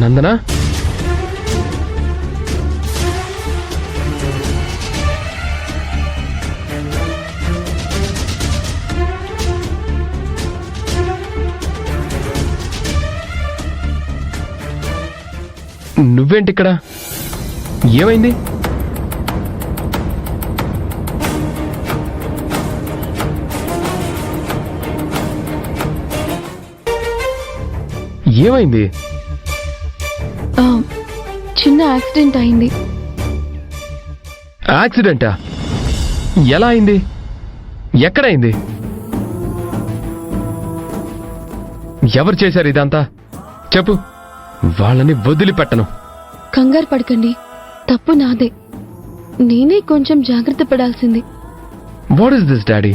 నందన, నువ్వేంటిక్కడ? ఏమైంది? ఏమైంది? చిన్న యాక్సిడెంట్ అయింది. యాక్సిడెంటా? ఎలా అయింది? ఎక్కడైంది? ఎవరు చేశారు ఇదంతా? చెప్పు, వాళ్ళని వదిలిపెట్టను. కంగారు పడకండి, తప్పు నాదే. నేనే కొంచెం జాగ్రత్త పడాల్సింది. What is this daddy?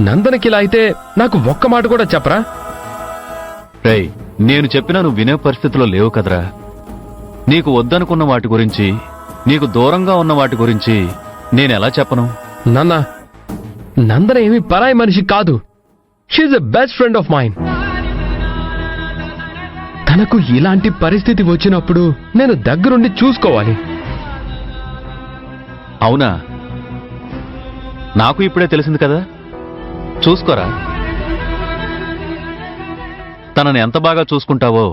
నందనకి ఇలా అయితే నాకు ఒక్క మాట కూడా చెప్పరా? రేయ్, నేను చెప్పినా నువ్వు వినే పరిస్థితిలో లేవు కదరా. నీకు వద్దనుకున్న వాటి గురించి, నీకు దూరంగా ఉన్న వాటి గురించి నేనెలా చెప్పను? నాన్న, నందన ఏమీ పరాయి మనిషి కాదు. She's a best friend of mine. తనకు ఇలాంటి పరిస్థితి వచ్చినప్పుడు నేను దగ్గరుండి చూసుకోవాలి. అవునా? నాకు ఇప్పుడే తెలిసింది కదా. చూసుకోరా. తనని ఎంత బాగా చూసుకుంటావో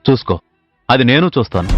చూసుకో, అది నేను చూస్తాను.